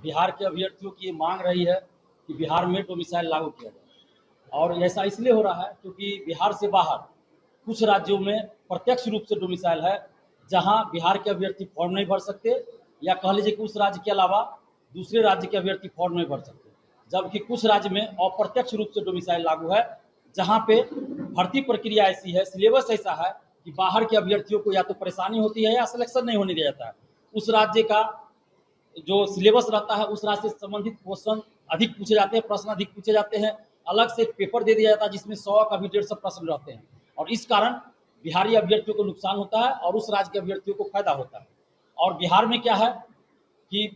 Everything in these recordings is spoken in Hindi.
बिहार के अभ्यर्थियों की ये मांग रही है कि बिहार में डोमिसाइल लागू किया जाए। और ऐसा इसलिए हो रहा है क्योंकि बिहार से बाहर कुछ राज्यों में प्रत्यक्ष रूप से डोमिसाइल है, जहां बिहार के अभ्यर्थी फॉर्म नहीं भर सकते, या कह लीजिए कि उस राज्य के अलावा दूसरे राज्य के अभ्यर्थी फॉर्म नहीं भर सकते। जबकि कुछ राज्य में अप्रत्यक्ष रूप से डोमिसाइल लागू है, जहां पे भर्ती प्रक्रिया ऐसी है, सिलेबस ऐसा है कि बाहर के अभ्यर्थियों को या तो परेशानी होती है या सिलेक्शन नहीं होने दिया जाता है। उस राज्य का जो सिलेबस रहता है उस राज्य से संबंधित क्वेश्चन अधिक पूछे जाते हैं, प्रश्न अधिक पूछे जाते हैं। अलग से एक पेपर दे दिया जाता है जिसमें 100 का भी 150 प्रश्न रहते हैं, और इस कारण बिहारी अभ्यर्थियों को नुकसान होता है और उस राज्य के अभ्यर्थियों को फायदा होता है। और बिहार में क्या है कि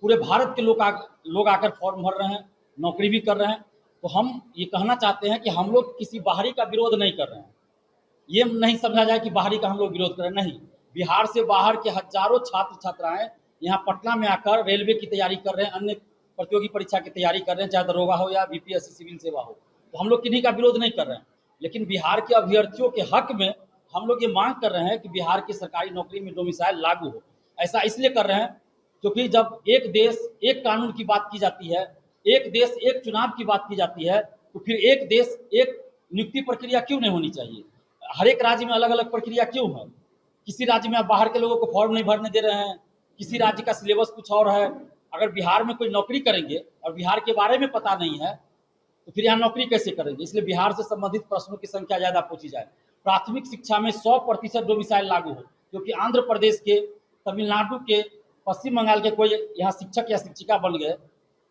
पूरे भारत के लोग आकर फॉर्म भर रहे हैं, नौकरी भी कर रहे हैं। तो हम ये कहना चाहते हैं कि हम लोग किसी बाहरी का विरोध नहीं कर रहे हैं। ये नहीं समझा जाए कि बाहरी का हम लोग विरोध करें, नहीं। बिहार से बाहर के हजारों छात्र छात्राएं यहाँ पटना में आकर रेलवे की तैयारी कर रहे हैं, अन्य प्रतियोगी परीक्षा की तैयारी कर रहे हैं, चाहे दरोगा हो या बीपीएससी सिविल सेवा हो। तो हम लोग किन्हीं का विरोध नहीं कर रहे हैं, लेकिन बिहार के अभ्यर्थियों के हक में हम लोग ये मांग कर रहे हैं कि बिहार की सरकारी नौकरी में डोमिसाइल लागू हो। ऐसा इसलिए कर रहे हैं क्योंकि जब एक देश एक कानून की बात की जाती है, एक देश एक चुनाव की बात की जाती है, तो फिर एक देश एक नियुक्ति प्रक्रिया क्यों नहीं होनी चाहिए? हर एक राज्य में अलग अलग प्रक्रिया क्यों है? किसी राज्य में आप बाहर के लोगों को फॉर्म नहीं भरने दे रहे हैं, किसी राज्य का सिलेबस कुछ और है। अगर बिहार में कोई नौकरी करेंगे और बिहार के बारे में पता नहीं है तो फिर यहाँ नौकरी कैसे करेंगे? इसलिए बिहार से संबंधित प्रश्नों की संख्या ज़्यादा पूछी जाए। प्राथमिक शिक्षा में 100% डोमिसाइल लागू हो, क्योंकि आंध्र प्रदेश के, तमिलनाडु के, पश्चिम बंगाल के कोई यहाँ शिक्षक या शिक्षिका बन गए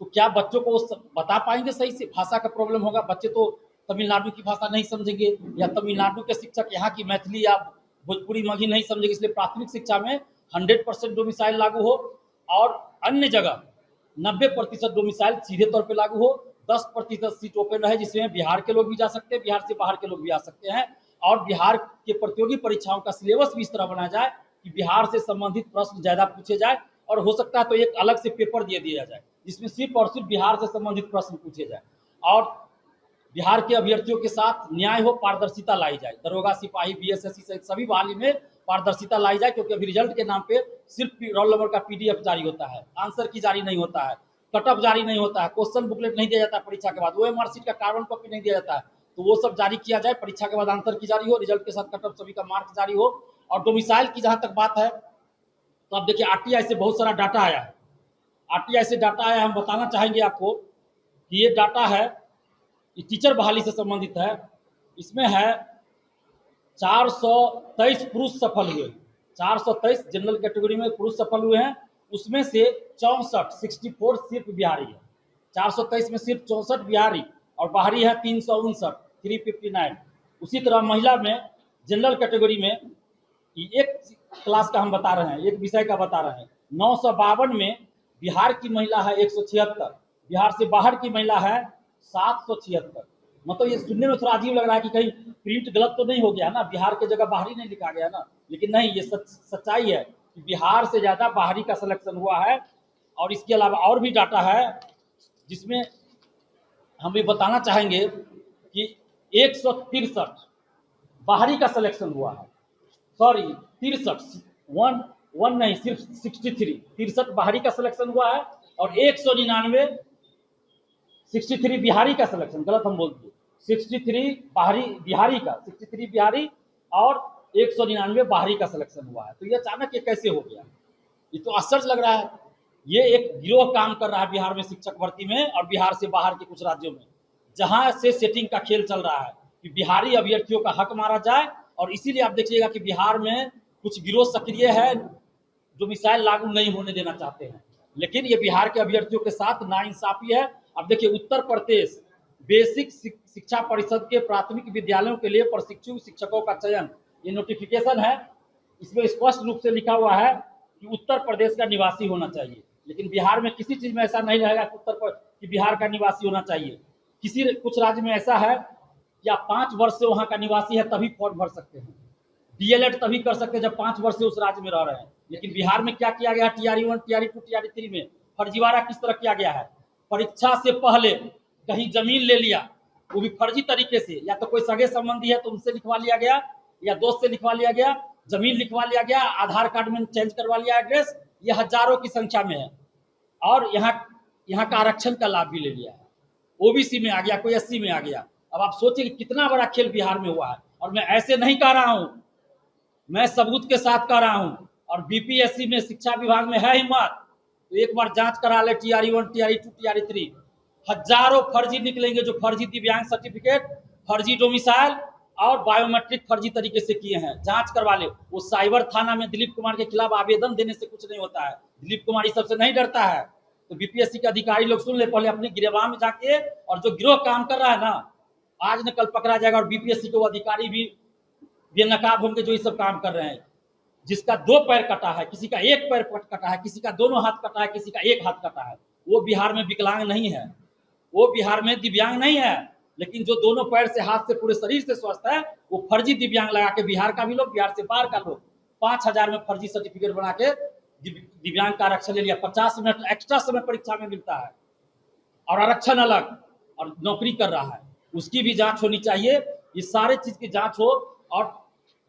तो क्या बच्चों को बता पाएंगे? सही से भाषा का प्रॉब्लम होगा, बच्चे तो तमिलनाडु की भाषा नहीं समझेंगे, या तमिलनाडु के शिक्षक यहाँ की मैथिली या भोजपुरी मगही नहीं समझेंगे। इसलिए प्राथमिक शिक्षा में 100% डोमिसाइल लागू हो, और अन्य जगह 90% डोमिसाइल सीधे तौर पे लागू हो। 10% सीट ओपन रहे जिसमें बिहार के लोग भी जा सकते हैं, बिहार से बाहर के लोग भी आ सकते हैं। और बिहार के प्रतियोगी परीक्षाओं का सिलेबस भी इस तरह बनाया जाए कि बिहार से संबंधित प्रश्न ज़्यादा पूछे जाए, और हो सकता है तो एक अलग से पेपर दे दिया जाए जिसमें सिर्फ और सिर्फ बिहार से संबंधित प्रश्न पूछे जाए। और बिहार के अभ्यर्थियों के साथ न्याय हो, पारदर्शिता लाई जाए। दरोगा, सिपाही, बीएसएससी सहित सभी बहाली में पारदर्शिता लाई जाए, क्योंकि अभी रिजल्ट के नाम पे सिर्फ रोल नंबर का पीडीएफ जारी होता है, आंसर की जारी नहीं होता है, कटअप जारी नहीं होता है, क्वेश्चन बुकलेट नहीं दिया जाता है परीक्षा के बाद, ओएमआर शीट का कार्बन कॉपी नहीं दिया जाता है। तो वो सब जारी किया जाए, परीक्षा के बाद आंसर की जारी हो, रिजल्ट के साथ कटअप सभी का मार्क्स जारी हो। और डोमिसाइल की जहाँ तक बात है तो अब देखिए आरटीआई से बहुत सारा डाटा आया है। आरटीआई से डाटा आया, हम बताना चाहेंगे आपको कि ये डाटा है, ये टीचर बहाली से संबंधित है। इसमें है 423 पुरुष सफल हुए, 423 जनरल कैटेगरी में पुरुष सफल हुए हैं। उसमें से 64 सिर्फ बिहारी है। 423 में सिर्फ 64 बिहारी, और बाहरी है 359। उसी तरह महिला में जनरल कैटेगरी में एक क्लास का हम बता रहे हैं, एक विषय का बता रहे हैं, 952 में बिहार की महिला है 176, बिहार से बाहर की महिला है 776। मतलब ये सुनने में थोड़ा अजीब लग रहा है कि कहीं प्रिंट गलत तो नहीं हो गया ना, बिहार की जगह बाहरी नहीं लिखा गया ना, लेकिन नहीं, ये सच्चाई है कि बिहार से ज़्यादा बाहरी का सिलेक्शन हुआ है। और इसके अलावा और भी डाटा है जिसमें हम ये बताना चाहेंगे कि 163 बाहरी का सिलेक्शन हुआ है। सॉरी 63, वन नहीं, सिर्फ 63 बाहरी का सिलेक्शन हुआ है, और 199 63 बिहारी का सिलेक्शन, गलत हम बोल दिए, 63 बाहरी बिहारी का, 63 बिहारी और 199 बाहरी का सिलेक्शन हुआ है। तो ये अचानक ये कैसे हो गया? ये तो आश्चर्य लग रहा है। ये एक गिरोह काम कर रहा है बिहार में शिक्षक भर्ती में, और बिहार से बाहर के कुछ राज्यों में, जहां से सेटिंग का खेल चल रहा है कि बिहारी अभ्यर्थियों का हक मारा जाए। और इसीलिए आप देखिएगा कि बिहार में कुछ गिरोह सक्रिय है जो मिसाइल लागू नहीं होने देना चाहते हैं, लेकिन ये बिहार के अभ्यर्थियों के साथ नाइंसाफी है। अब देखिए उत्तर प्रदेश बेसिक शिक्षा परिषद के प्राथमिक विद्यालयों के लिए प्रशिक्षु शिक्षकों का चयन, ये नोटिफिकेशन है, इसमें स्पष्ट रूप से लिखा हुआ है कि उत्तर प्रदेश का निवासी होना चाहिए। लेकिन बिहार में किसी चीज में ऐसा नहीं रहेगा कि बिहार का निवासी होना चाहिए। कुछ राज्य में ऐसा है कि आप 5 वर्ष से वहां का निवासी है तभी फॉर्म भर सकते हैं, डीएलएड तभी कर सकते हैं जब 5 वर्ष से उस राज्य में रह रहे हैं। लेकिन बिहार में क्या किया गया, टीआरई 1, टीआरई 2, टीआरई 3 में फर्जीवाड़ा किस तरह किया गया है? परीक्षा से पहले कहीं जमीन ले लिया, वो भी फर्जी तरीके से, या तो कोई सगे संबंधी है तो उनसे लिखवा लिया गया, या दोस्त से लिखवा लिया गया, जमीन लिखवा लिया गया, आधार कार्ड में चेंज करवा लिया एड्रेस। ये हजारों की संख्या में है। और यहाँ का आरक्षण का लाभ भी ले लिया है। ओबीसी में आ गया, कोई एससी में आ गया। अब आप सोचिए कि कितना बड़ा खेल बिहार में हुआ है। और मैं ऐसे नहीं कह रहा हूँ, मैं सबूत के साथ कह रहा हूँ। और बीपीएससी में शिक्षा विभाग में है हिम्मत तो एक बार जांच करा ले, TRE 1, TRE 2, TRE 3। हजारों फर्जी निकलेंगे, जो फर्जी दिव्यांग सर्टिफिकेट, फर्जी डोमिसाइल और बायोमेट्रिक फर्जी तरीके से किए हैं, जांच करवा ले। वो साइबर थाना में दिलीप कुमार के खिलाफ आवेदन देने से कुछ नहीं होता है। दिलीप कुमार इस सबसे नहीं डरता है। तो बीपीएससी के अधिकारी लोग सुन ले, पहले अपने गिरबान में जाके, और जो गिरोह काम कर रहा है ना, आज न कल पकड़ा जाएगा। और बीपीएससी के वो अधिकारी भी बेनकाब होंगे जो ये सब काम कर रहे हैं। जिसका 2 पैर कटा है, किसी का 1 पैर कटा है, किसी का दोनों हाथ कटा है, किसी का 1 हाथ कटा है, वो बिहार में विकलांग नहीं है, वो बिहार में दिव्यांग नहीं है। लेकिन जो दोनों पैर से, हाथ से, पूरे शरीर से स्वस्थ है, वो फर्जी दिव्यांग लगा के, बिहार का भी लोग, बिहार से बाहर का लोग 5,000 में फर्जी सर्टिफिकेट बना के दिव्यांग का आरक्षण ले लिया। 50 मिनट एक्स्ट्रा समय परीक्षा में मिलता है और आरक्षण अलग, और नौकरी कर रहा है। उसकी भी जांच होनी चाहिए। ये सारे चीज की जांच हो। और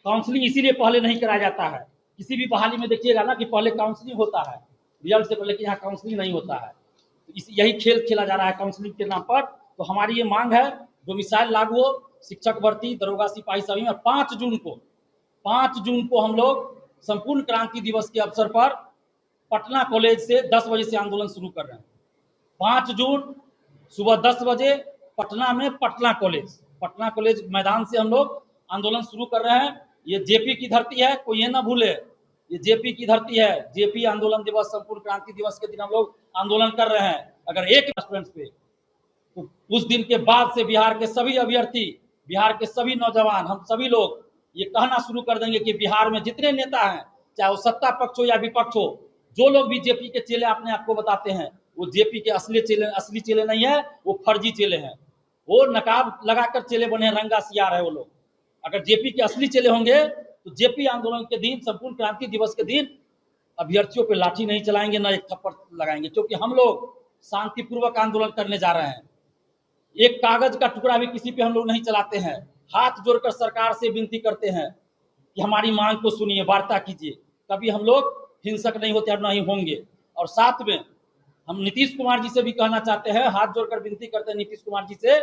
काउंसलिंग इसीलिए पहले नहीं कराया जाता है। किसी भी बहाली में देखिएगा ना कि पहले काउंसलिंग होता है रिजल्ट से पहले, कि यहाँ काउंसलिंग नहीं होता है। यही खेल खेला जा रहा है काउंसलिंग के नाम पर। तो हमारी ये मांग है, डोमिसाइल लागू हो, शिक्षक भर्ती, दरोगा, सिपाही सभी में। 5 जून को हम लोग संपूर्ण क्रांति दिवस के अवसर पर पटना कॉलेज से 10 बजे से आंदोलन शुरू कर रहे हैं। 5 जून सुबह 10 बजे पटना में पटना कॉलेज मैदान से हम लोग आंदोलन शुरू कर रहे हैं। ये जेपी की धरती है, कोई ये ना भूले, ये जेपी की धरती है। जेपी आंदोलन दिवस, संपूर्ण क्रांति दिवस के दिन हम लोग आंदोलन कर रहे हैं। अगर एक स्टूडेंट पे, तो उस दिन के बाद से बिहार के सभी अभ्यर्थी, बिहार के सभी नौजवान, हम सभी लोग ये कहना शुरू कर देंगे कि बिहार में जितने नेता हैं, चाहे वो सत्ता पक्ष हो या विपक्ष हो, जो लोग भी जेपी के चेले अपने आप को बताते हैं, वो जेपी के असली चेले नहीं है, वो फर्जी चेले हैं। वो नकाब लगाकर चेले बने, रंगा सियार है वो लोग। अगर जेपी के असली चेले होंगे तो जेपी आंदोलन के दिन, संपूर्ण क्रांति दिवस के दिन, अभ्यर्थियों पे लाठी नहीं चलाएंगे, ना एक थप्पड़ लगाएंगे, क्योंकि हम लोग शांतिपूर्वक आंदोलन करने जा रहे हैं। एक कागज का टुकड़ा भी किसी पे हम लोग नहीं चलाते हैं। हाथ जोड़कर सरकार से विनती करते हैं कि हमारी मांग को सुनिए, वार्ता कीजिए। कभी हम लोग हिंसक नहीं होते और ना ही होंगे। और साथ में हम नीतीश कुमार जी से भी कहना चाहते हैं, हाथ जोड़कर विनती करते हैं नीतीश कुमार जी से,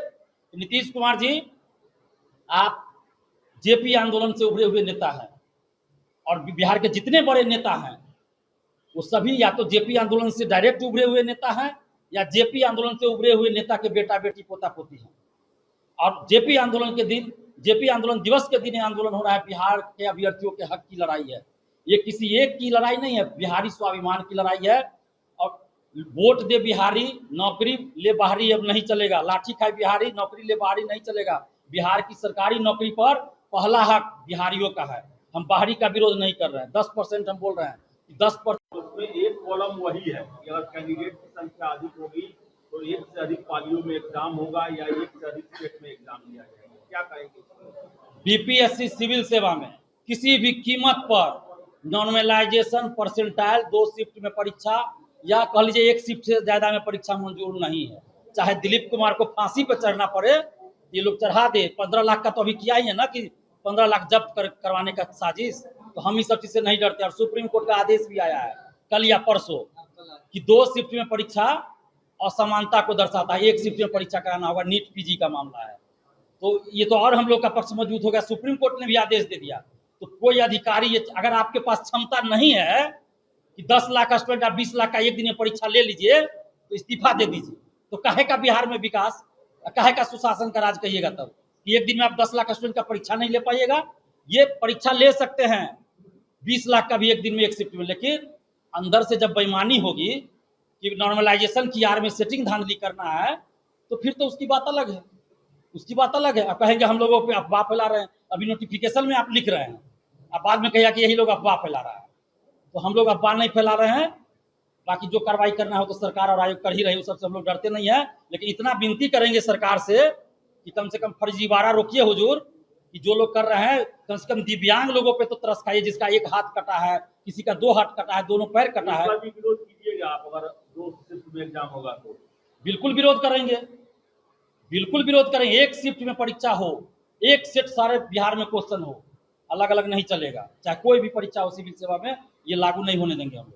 नीतीश कुमार जी, आप जेपी आंदोलन से उभरे हुए नेता हैं, और बिहार के जितने बड़े नेता हैं वो सभी या तो जेपी आंदोलन से डायरेक्ट उभरे हुए नेता हैं, या जेपी आंदोलन से उभरे हुए नेता के बेटा बेटी, पोता पोती हैं। और जेपी आंदोलन के दिन, जेपी आंदोलन दिवस के दिन आंदोलन हो रहा है। बिहार के अभ्यर्थियों के हक की लड़ाई है। ये किसी एक की लड़ाई नहीं है, बिहारी स्वाभिमान की लड़ाई है। और वोट दे बिहारी, नौकरी ले बाहरी अब नहीं चलेगा। लाठी खाए बिहारी, नौकरी ले बाहरी नहीं चलेगा। बिहार की सरकारी नौकरी पर पहला हक बिहारियों का है। हम बाहरी का विरोध नहीं कर रहे हैं। 10% हम बोल रहे हैं कि 10%। उसमें एक कॉलम वही है कि अगर कैंडिडेट की संख्या अधिक होगी तो एक से अधिक पालियों में एग्जाम होगा, या एक से अधिक स्टेट में एग्जाम लिया जाएगा। क्या कहेंगे? बीपीएससी सिविल सेवा में किसी भी कीमत पर नॉर्मलाइजेशन परसेंटाइल 2 शिफ्ट में परीक्षा, या कह लीजिए 1 शिफ्ट से ज्यादा में परीक्षा मंजूर नहीं है। चाहे दिलीप कुमार को फांसी पर चढ़ना पड़े, ये लोग चढ़ा दे। 15 लाख का तो अभी किया ही है ना, कि 15 लाख जब्त करवाने का साजिश। तो हम इस सब चीज से नहीं डरते। और सुप्रीम कोर्ट का आदेश भी आया है कल या परसों कि 2 शिफ्ट में परीक्षा असमानता को दर्शाता है। 1 शिफ्ट में परीक्षा कराना होगा। नीट पीजी का मामला है, तो ये तो और हम लोग का पक्ष मजबूत हो गया। सुप्रीम कोर्ट ने भी आदेश दे दिया। तो कोई अधिकारी, ये अगर आपके पास क्षमता नहीं है कि 10 लाख स्टूडेंट या 20 लाख का एक दिन में परीक्षा ले लीजिए, तो इस्तीफा दे दीजिए। तो काहे का बिहार में विकास, काहे का सुशासन का राज कहिएगा तब, कि एक दिन में आप 10 लाख स्टूडेंट का परीक्षा नहीं ले पाइएगा। ये परीक्षा ले सकते हैं 20 लाख का भी एक दिन में, 1 शिफ्ट में, लेकिन अंदर से जब बेईमानी होगी कि नॉर्मलाइजेशन की आड़ में सेटिंग धांधली करना है, तो फिर तो उसकी बात अलग है। उसकी बात अलग है। आप कहेंगे हम लोगों पे अफवाह फैला रहे हैं। अभी नोटिफिकेशन में आप लिख रहे हैं, आप बाद में कहिए कि यही लोग अफवाह फैला रहा है। तो हम लोग अफवाह नहीं फैला रहे हैं। बाकी जो कार्रवाई करना हो तो सरकार और आयोग कर ही रही है, उस सबसे हम लोग डरते नहीं है। लेकिन इतना विनती करेंगे सरकार से कि कम से कम फर्जीवाड़ा रोकिए हुजूर, कि जो लोग कर रहे हैं कम से कम दिव्यांग लोगों पे तो तरस खाइए, जिसका 1 हाथ कटा है, किसी का 2 हाथ कटा है, दोनों पैर कटा है। विरोध कीजिएगा आप, अगर 2 शिफ्ट में एग्जाम होगा तो? बिल्कुल विरोध करेंगे, बिल्कुल विरोध करेंगे। 1 शिफ्ट में परीक्षा हो, 1 सेट सारे बिहार में क्वेश्चन हो, अलग अलग नहीं चलेगा। चाहे कोई भी परीक्षा हो सिविल सेवा में, ये लागू नहीं होने देंगे हम लोग।